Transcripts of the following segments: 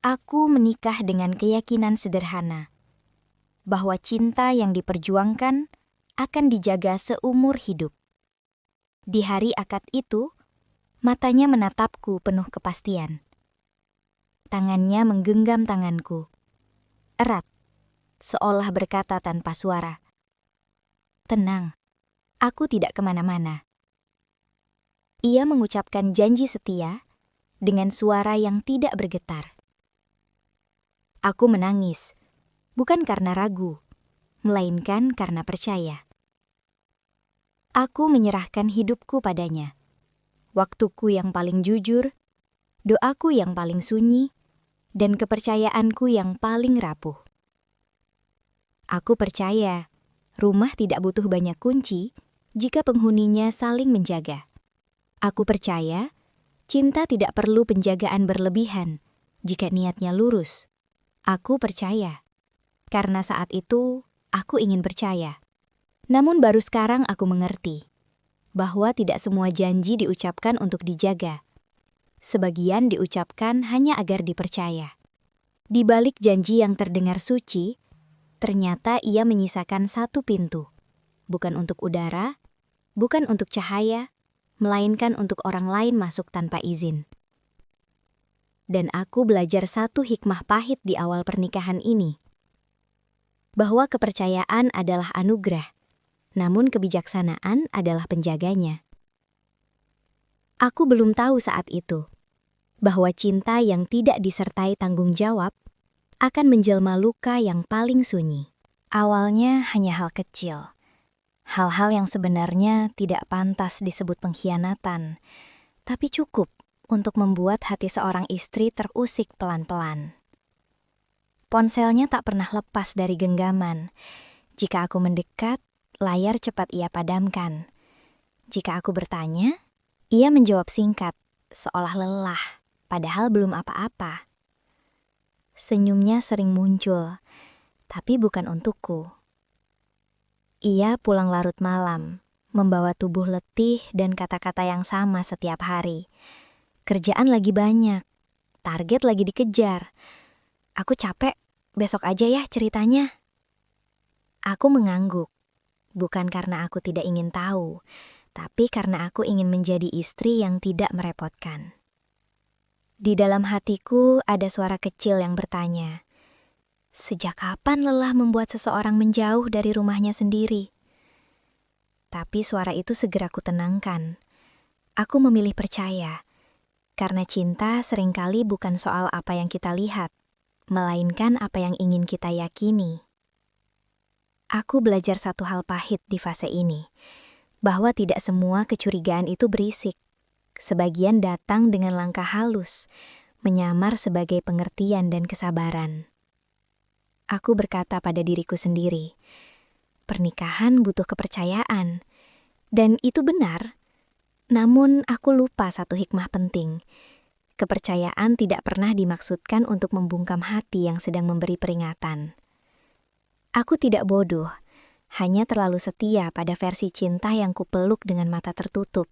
Aku menikah dengan keyakinan sederhana bahwa cinta yang diperjuangkan akan dijaga seumur hidup. Di hari akad itu, matanya menatapku penuh kepastian. Tangannya menggenggam tanganku, erat, seolah berkata tanpa suara, "Tenang, aku tidak kemana-mana." Ia mengucapkan janji setia dengan suara yang tidak bergetar. Aku menangis, bukan karena ragu, melainkan karena percaya. Aku menyerahkan hidupku padanya, waktuku yang paling jujur, doaku yang paling sunyi, dan kepercayaanku yang paling rapuh. Aku percaya rumah tidak butuh banyak kunci jika penghuninya saling menjaga. Aku percaya cinta tidak perlu penjagaan berlebihan jika niatnya lurus. Aku percaya, karena saat itu aku ingin percaya. Namun baru sekarang aku mengerti bahwa tidak semua janji diucapkan untuk dijaga. Sebagian diucapkan hanya agar dipercaya. Di balik janji yang terdengar suci, ternyata ia menyisakan satu pintu. Bukan untuk udara, bukan untuk cahaya, melainkan untuk orang lain masuk tanpa izin. Dan aku belajar satu hikmah pahit di awal pernikahan ini, bahwa kepercayaan adalah anugerah, namun kebijaksanaan adalah penjaganya. Aku belum tahu saat itu bahwa cinta yang tidak disertai tanggung jawab akan menjelma luka yang paling sunyi. Awalnya hanya hal kecil, hal-hal yang sebenarnya tidak pantas disebut pengkhianatan, tapi cukup untuk membuat hati seorang istri terusik pelan-pelan. Ponselnya tak pernah lepas dari genggaman. Jika aku mendekat, layar cepat ia padamkan. Jika aku bertanya, ia menjawab singkat, seolah lelah, padahal belum apa-apa. Senyumnya sering muncul, tapi bukan untukku. Ia pulang larut malam, membawa tubuh letih dan kata-kata yang sama setiap hari. Kerjaan lagi banyak, target lagi dikejar. Aku capek, besok aja ya ceritanya. Aku mengangguk, bukan karena aku tidak ingin tahu, tapi karena aku ingin menjadi istri yang tidak merepotkan. Di dalam hatiku ada suara kecil yang bertanya, sejak kapan lelah membuat seseorang menjauh dari rumahnya sendiri? Tapi suara itu segera kutenangkan. Aku memilih percaya. Karena cinta seringkali bukan soal apa yang kita lihat, melainkan apa yang ingin kita yakini. Aku belajar satu hal pahit di fase ini, bahwa tidak semua kecurigaan itu berisik. Sebagian datang dengan langkah halus, menyamar sebagai pengertian dan kesabaran. Aku berkata pada diriku sendiri, pernikahan butuh kepercayaan, dan itu benar. Namun aku lupa satu hikmah penting. Kepercayaan tidak pernah dimaksudkan untuk membungkam hati yang sedang memberi peringatan. Aku tidak bodoh, hanya terlalu setia pada versi cinta yang kupeluk dengan mata tertutup.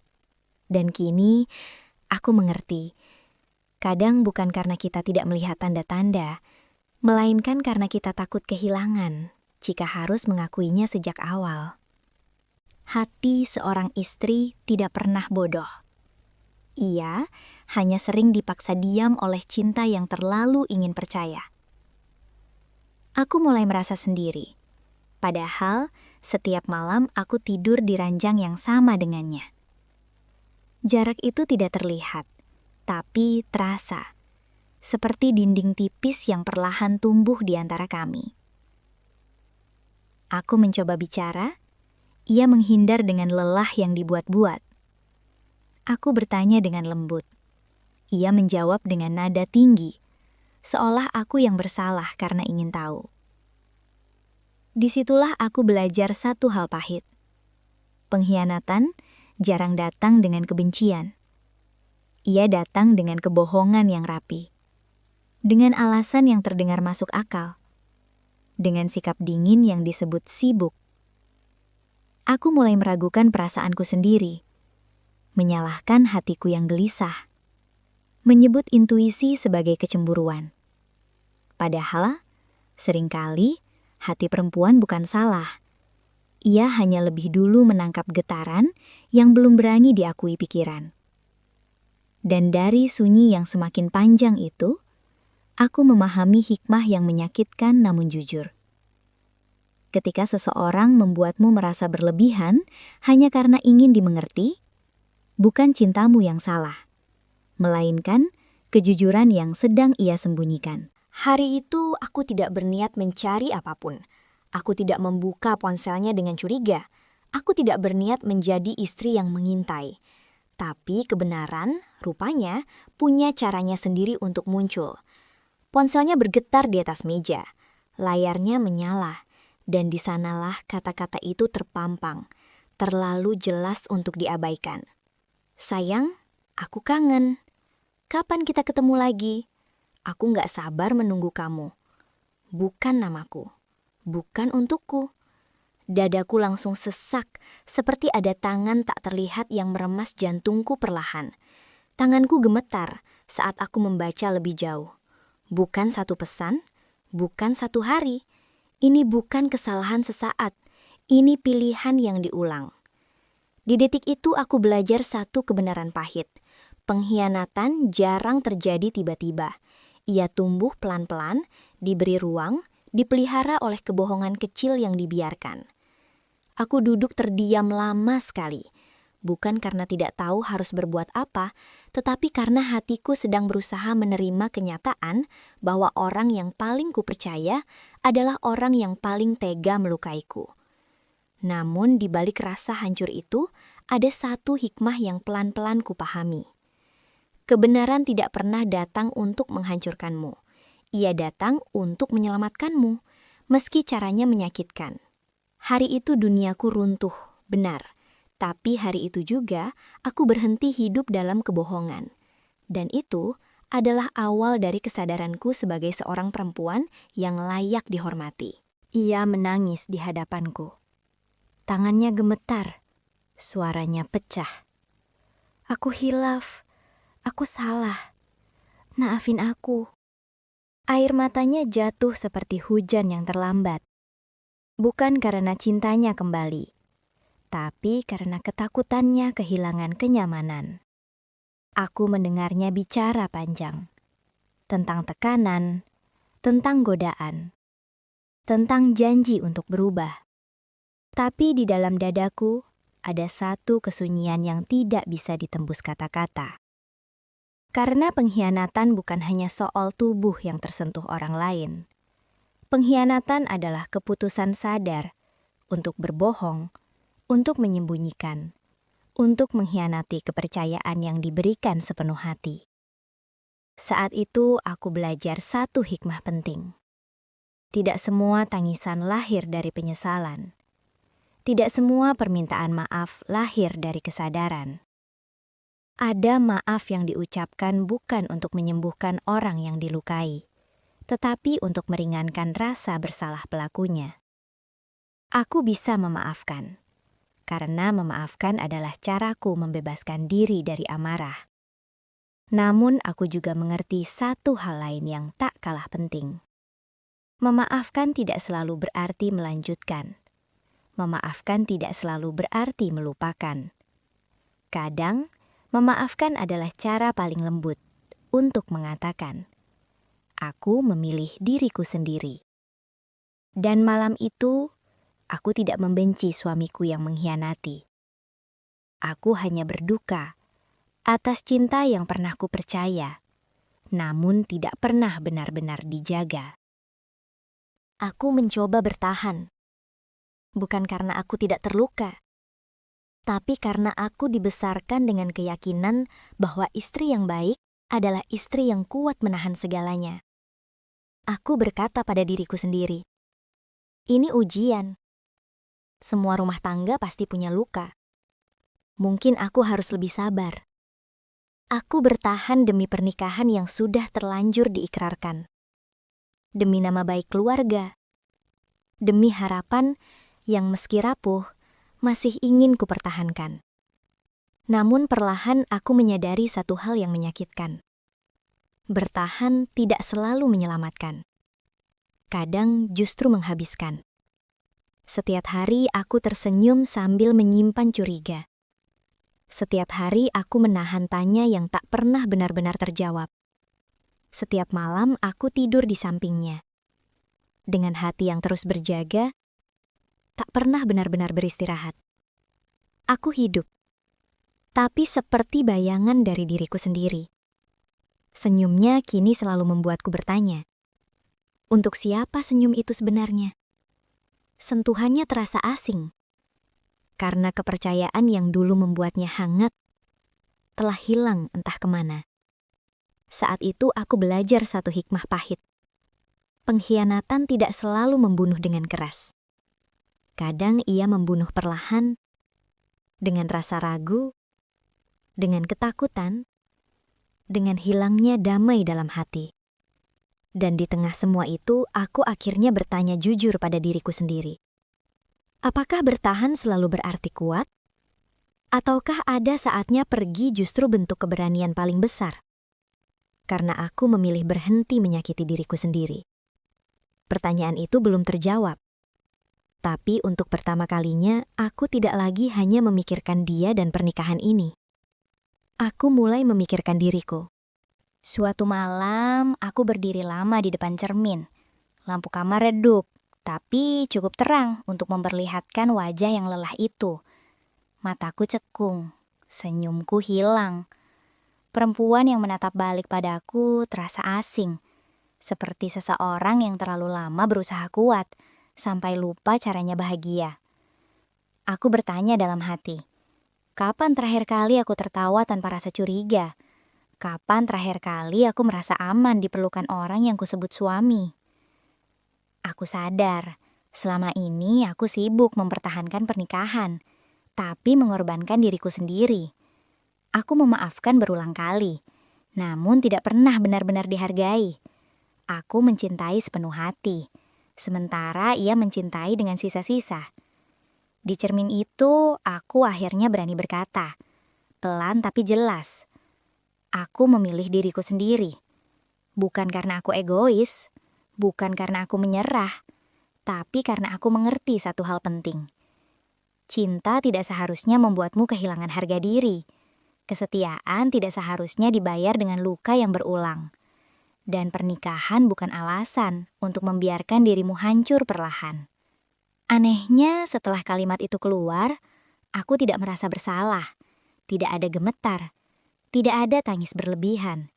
Dan kini, aku mengerti. Kadang bukan karena kita tidak melihat tanda-tanda, melainkan karena kita takut kehilangan jika harus mengakuinya sejak awal. Hati seorang istri tidak pernah bodoh. Ia hanya sering dipaksa diam oleh cinta yang terlalu ingin percaya. Aku mulai merasa sendiri, padahal setiap malam aku tidur di ranjang yang sama dengannya. Jarak itu tidak terlihat, tapi terasa, seperti dinding tipis yang perlahan tumbuh di antara kami. Aku mencoba bicara, ia menghindar dengan lelah yang dibuat-buat. Aku bertanya dengan lembut. Ia menjawab dengan nada tinggi, seolah aku yang bersalah karena ingin tahu. Disitulah aku belajar satu hal pahit. Pengkhianatan jarang datang dengan kebencian. Ia datang dengan kebohongan yang rapi, dengan alasan yang terdengar masuk akal, dengan sikap dingin yang disebut sibuk. Aku mulai meragukan perasaanku sendiri, menyalahkan hatiku yang gelisah, menyebut intuisi sebagai kecemburuan. Padahal, seringkali hati perempuan bukan salah. Ia hanya lebih dulu menangkap getaran yang belum berani diakui pikiran. Dan dari sunyi yang semakin panjang itu, aku memahami hikmah yang menyakitkan namun jujur. Ketika seseorang membuatmu merasa berlebihan hanya karena ingin dimengerti, bukan cintamu yang salah, melainkan kejujuran yang sedang ia sembunyikan. Hari itu aku tidak berniat mencari apapun. Aku tidak membuka ponselnya dengan curiga. Aku tidak berniat menjadi istri yang mengintai. Tapi kebenaran, rupanya, punya caranya sendiri untuk muncul. Ponselnya bergetar di atas meja. Layarnya menyala. Dan di sanalah kata-kata itu terpampang. Terlalu jelas untuk diabaikan. Sayang, aku kangen. Kapan kita ketemu lagi? Aku nggak sabar menunggu kamu. Bukan namaku. Bukan untukku. Dadaku langsung sesak, seperti ada tangan tak terlihat yang meremas jantungku perlahan. Tanganku gemetar saat aku membaca lebih jauh. Bukan satu pesan, bukan satu hari. Ini bukan kesalahan sesaat, ini pilihan yang diulang. Di detik itu aku belajar satu kebenaran pahit. Pengkhianatan jarang terjadi tiba-tiba. Ia tumbuh pelan-pelan, diberi ruang, dipelihara oleh kebohongan kecil yang dibiarkan. Aku duduk terdiam lama sekali, bukan karena tidak tahu harus berbuat apa, tetapi karena hatiku sedang berusaha menerima kenyataan bahwa orang yang paling kupercaya adalah orang yang paling tega melukaiku. Namun di balik rasa hancur itu, ada satu hikmah yang pelan-pelan kupahami. Kebenaran tidak pernah datang untuk menghancurkanmu. Ia datang untuk menyelamatkanmu, meski caranya menyakitkan. Hari itu duniaku runtuh, benar. Tapi hari itu juga aku berhenti hidup dalam kebohongan. Dan itu adalah awal dari kesadaranku sebagai seorang perempuan yang layak dihormati. Ia menangis di hadapanku. Tangannya gemetar, suaranya pecah. Aku hilaf, aku salah. Maafin aku. Air matanya jatuh seperti hujan yang terlambat. Bukan karena cintanya kembali, tapi karena ketakutannya kehilangan kenyamanan. Aku mendengarnya bicara panjang. Tentang tekanan, tentang godaan, tentang janji untuk berubah. Tapi di dalam dadaku, ada satu kesunyian yang tidak bisa ditembus kata-kata. Karena pengkhianatan bukan hanya soal tubuh yang tersentuh orang lain. Pengkhianatan adalah keputusan sadar untuk berbohong, untuk menyembunyikan, untuk mengkhianati kepercayaan yang diberikan sepenuh hati. Saat itu aku belajar satu hikmah penting. Tidak semua tangisan lahir dari penyesalan. Tidak semua permintaan maaf lahir dari kesadaran. Ada maaf yang diucapkan bukan untuk menyembuhkan orang yang dilukai, tetapi untuk meringankan rasa bersalah pelakunya. Aku bisa memaafkan, karena memaafkan adalah caraku membebaskan diri dari amarah. Namun aku juga mengerti satu hal lain yang tak kalah penting. Memaafkan tidak selalu berarti melanjutkan. Memaafkan tidak selalu berarti melupakan. Kadang, memaafkan adalah cara paling lembut untuk mengatakan, aku memilih diriku sendiri. Dan malam itu, aku tidak membenci suamiku yang mengkhianati. Aku hanya berduka atas cinta yang pernah kupercaya, namun tidak pernah benar-benar dijaga. Aku mencoba bertahan. Bukan karena aku tidak terluka, tapi karena aku dibesarkan dengan keyakinan bahwa istri yang baik adalah istri yang kuat menahan segalanya. Aku berkata pada diriku sendiri, ini ujian. Semua rumah tangga pasti punya luka. Mungkin aku harus lebih sabar. Aku bertahan demi pernikahan yang sudah terlanjur diikrarkan. Demi nama baik keluarga. Demi harapan yang meski rapuh, masih ingin kupertahankan. Namun perlahan aku menyadari satu hal yang menyakitkan. Bertahan tidak selalu menyelamatkan. kadang justru menghabiskan. Setiap hari aku tersenyum sambil menyimpan curiga. Setiap hari aku menahan tanya yang tak pernah benar-benar terjawab. Setiap malam aku tidur di sampingnya. Dengan hati yang terus berjaga, tak pernah benar-benar beristirahat. Aku hidup, tapi seperti bayangan dari diriku sendiri. Senyumnya kini selalu membuatku bertanya, untuk siapa senyum itu sebenarnya? Sentuhannya terasa asing, karena kepercayaan yang dulu membuatnya hangat telah hilang entah kemana. Saat itu aku belajar satu hikmah pahit. Pengkhianatan tidak selalu membunuh dengan keras. Kadang ia membunuh perlahan, dengan rasa ragu, dengan ketakutan, dengan hilangnya damai dalam hati. Dan di tengah semua itu, aku akhirnya bertanya jujur pada diriku sendiri. Apakah bertahan selalu berarti kuat? Ataukah ada saatnya pergi justru bentuk keberanian paling besar? Karena aku memilih berhenti menyakiti diriku sendiri. Pertanyaan itu belum terjawab. Tapi untuk pertama kalinya, aku tidak lagi hanya memikirkan dia dan pernikahan ini. Aku mulai memikirkan diriku. Suatu malam, aku berdiri lama di depan cermin. Lampu kamar redup, tapi cukup terang untuk memperlihatkan wajah yang lelah itu. Mataku cekung, senyumku hilang. Perempuan yang menatap balik padaku terasa asing, seperti seseorang yang terlalu lama berusaha kuat, sampai lupa caranya bahagia. Aku bertanya dalam hati, kapan terakhir kali aku tertawa tanpa rasa curiga? Kapan terakhir kali aku merasa aman diperlukan orang yang kusebut suami? Aku sadar, selama ini aku sibuk mempertahankan pernikahan, tapi mengorbankan diriku sendiri. Aku memaafkan berulang kali, namun tidak pernah benar-benar dihargai. Aku mencintai sepenuh hati, sementara ia mencintai dengan sisa-sisa. Di cermin itu, aku akhirnya berani berkata, pelan tapi jelas. Aku memilih diriku sendiri. Bukan karena aku egois, bukan karena aku menyerah, tapi karena aku mengerti satu hal penting. Cinta tidak seharusnya membuatmu kehilangan harga diri. Kesetiaan tidak seharusnya dibayar dengan luka yang berulang. Dan pernikahan bukan alasan untuk membiarkan dirimu hancur perlahan. Anehnya, setelah kalimat itu keluar, aku tidak merasa bersalah. Tidak ada gemetar. Tidak ada tangis berlebihan.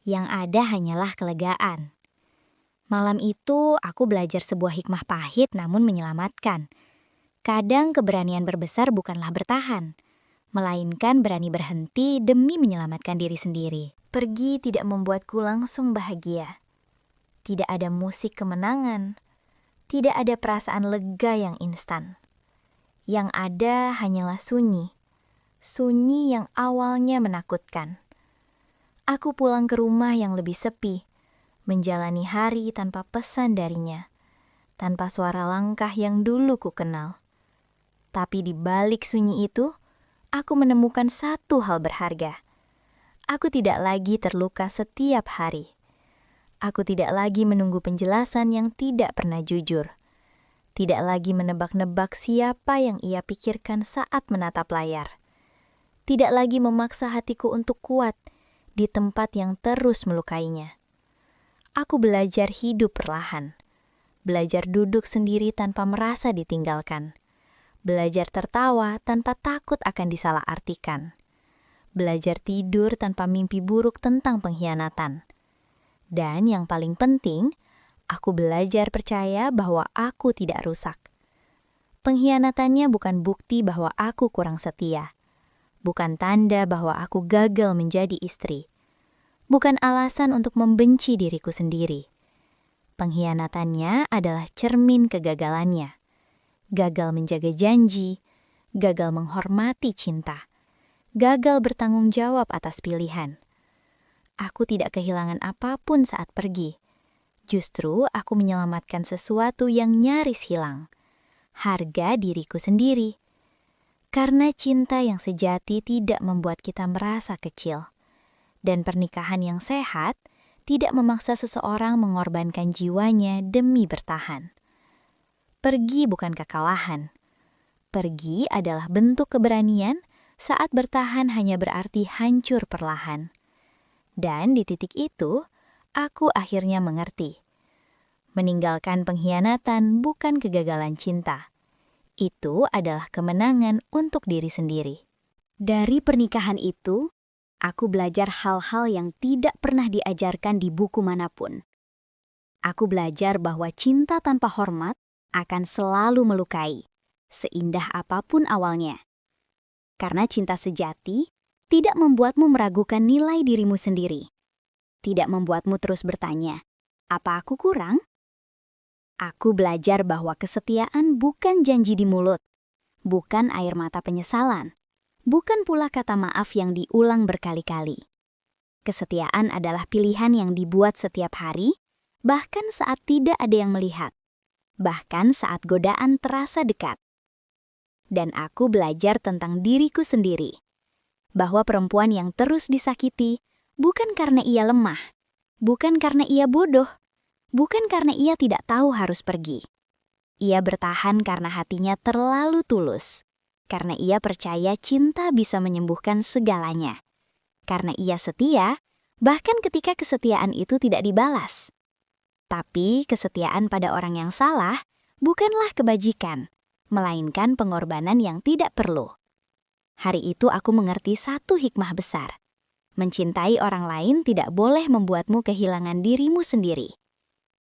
Yang ada hanyalah kelegaan. Malam itu, aku belajar sebuah hikmah pahit namun menyelamatkan. Kadang keberanian berbesar bukanlah bertahan, melainkan berani berhenti demi menyelamatkan diri sendiri. Pergi tidak membuatku langsung bahagia. Tidak ada musik kemenangan. Tidak ada perasaan lega yang instan. Yang ada hanyalah sunyi. Sunyi yang awalnya menakutkan. Aku pulang ke rumah yang lebih sepi, menjalani hari tanpa pesan darinya, tanpa suara langkah yang dulu ku kenal. Tapi di balik sunyi itu, aku menemukan satu hal berharga. Aku tidak lagi terluka setiap hari. Aku tidak lagi menunggu penjelasan yang tidak pernah jujur. Tidak lagi menebak-nebak siapa yang ia pikirkan saat menatap layar. Tidak lagi memaksa hatiku untuk kuat di tempat yang terus melukainya. Aku belajar hidup perlahan. Belajar duduk sendiri tanpa merasa ditinggalkan. Belajar tertawa tanpa takut akan disalahartikan. Belajar tidur tanpa mimpi buruk tentang pengkhianatan. Dan yang paling penting, aku belajar percaya bahwa aku tidak rusak. Pengkhianatannya bukan bukti bahwa aku kurang setia. Bukan tanda bahwa aku gagal menjadi istri. Bukan alasan untuk membenci diriku sendiri. Pengkhianatannya adalah cermin kegagalannya. Gagal menjaga janji, gagal menghormati cinta, gagal bertanggung jawab atas pilihan. Aku tidak kehilangan apapun saat pergi. Justru aku menyelamatkan sesuatu yang nyaris hilang. Harga diriku sendiri. Karena cinta yang sejati tidak membuat kita merasa kecil. Dan pernikahan yang sehat tidak memaksa seseorang mengorbankan jiwanya demi bertahan. Pergi bukan kekalahan. Pergi adalah bentuk keberanian saat bertahan hanya berarti hancur perlahan. Dan di titik itu, aku akhirnya mengerti. Meninggalkan pengkhianatan bukan kegagalan cinta. Itu adalah kemenangan untuk diri sendiri. Dari pernikahan itu, aku belajar hal-hal yang tidak pernah diajarkan di buku manapun. Aku belajar bahwa cinta tanpa hormat akan selalu melukai, seindah apapun awalnya. Karena cinta sejati tidak membuatmu meragukan nilai dirimu sendiri. Tidak membuatmu terus bertanya, apa aku kurang? Aku belajar bahwa kesetiaan bukan janji di mulut, bukan air mata penyesalan, bukan pula kata maaf yang diulang berkali-kali. Kesetiaan adalah pilihan yang dibuat setiap hari, bahkan saat tidak ada yang melihat, bahkan saat godaan terasa dekat. Dan aku belajar tentang diriku sendiri, bahwa perempuan yang terus disakiti bukan karena ia lemah, bukan karena ia bodoh, bukan karena ia tidak tahu harus pergi. Ia bertahan karena hatinya terlalu tulus, karena ia percaya cinta bisa menyembuhkan segalanya. Karena ia setia, bahkan ketika kesetiaan itu tidak dibalas. Tapi kesetiaan pada orang yang salah bukanlah kebajikan, melainkan pengorbanan yang tidak perlu. Hari itu aku mengerti satu hikmah besar. Mencintai orang lain tidak boleh membuatmu kehilangan dirimu sendiri.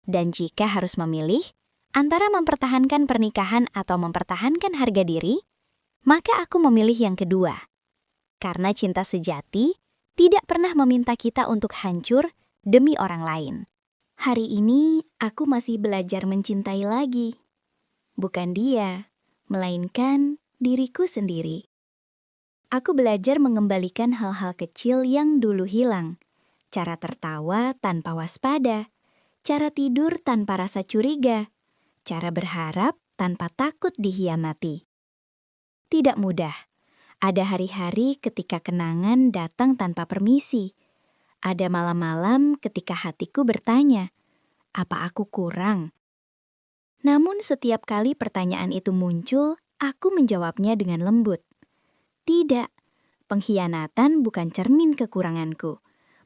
Dan jika harus memilih antara mempertahankan pernikahan atau mempertahankan harga diri, maka aku memilih yang kedua. Karena cinta sejati tidak pernah meminta kita untuk hancur demi orang lain. Hari ini aku masih belajar mencintai lagi. Bukan dia, melainkan diriku sendiri. Aku belajar mengembalikan hal-hal kecil yang dulu hilang. Cara tertawa tanpa waspada. Cara tidur tanpa rasa curiga, cara berharap tanpa takut dikhianati. Tidak mudah. Ada hari-hari ketika kenangan datang tanpa permisi. Ada malam-malam ketika hatiku bertanya, apa aku kurang? Namun setiap kali pertanyaan itu muncul, aku menjawabnya dengan lembut. Tidak, pengkhianatan bukan cermin kekuranganku,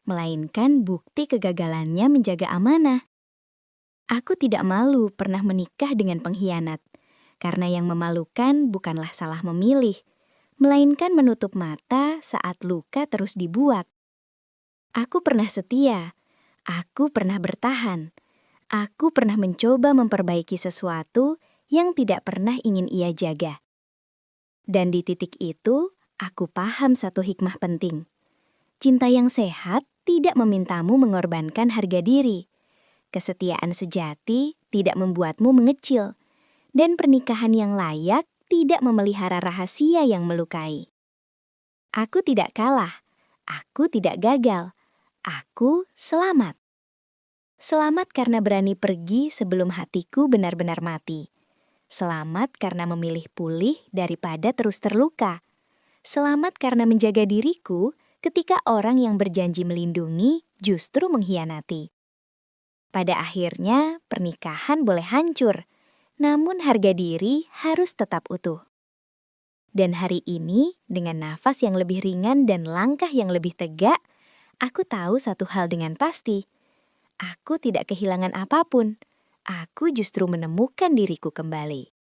melainkan bukti kegagalannya menjaga amanah. Aku tidak malu pernah menikah dengan pengkhianat, karena yang memalukan bukanlah salah memilih, melainkan menutup mata saat luka terus dibuat. Aku pernah setia, aku pernah bertahan, aku pernah mencoba memperbaiki sesuatu yang tidak pernah ingin ia jaga. Dan di titik itu, aku paham satu hikmah penting. Cinta yang sehat tidak memintamu mengorbankan harga diri. Kesetiaan sejati tidak membuatmu mengecil. Dan pernikahan yang layak tidak memelihara rahasia yang melukai. Aku tidak kalah. Aku tidak gagal. Aku selamat. Selamat karena berani pergi sebelum hatiku benar-benar mati. Selamat karena memilih pulih daripada terus terluka. Selamat karena menjaga diriku ketika orang yang berjanji melindungi justru mengkhianati. Pada akhirnya, pernikahan boleh hancur, namun harga diri harus tetap utuh. Dan hari ini, dengan nafas yang lebih ringan dan langkah yang lebih tegak, aku tahu satu hal dengan pasti. Aku tidak kehilangan apapun. Aku justru menemukan diriku kembali.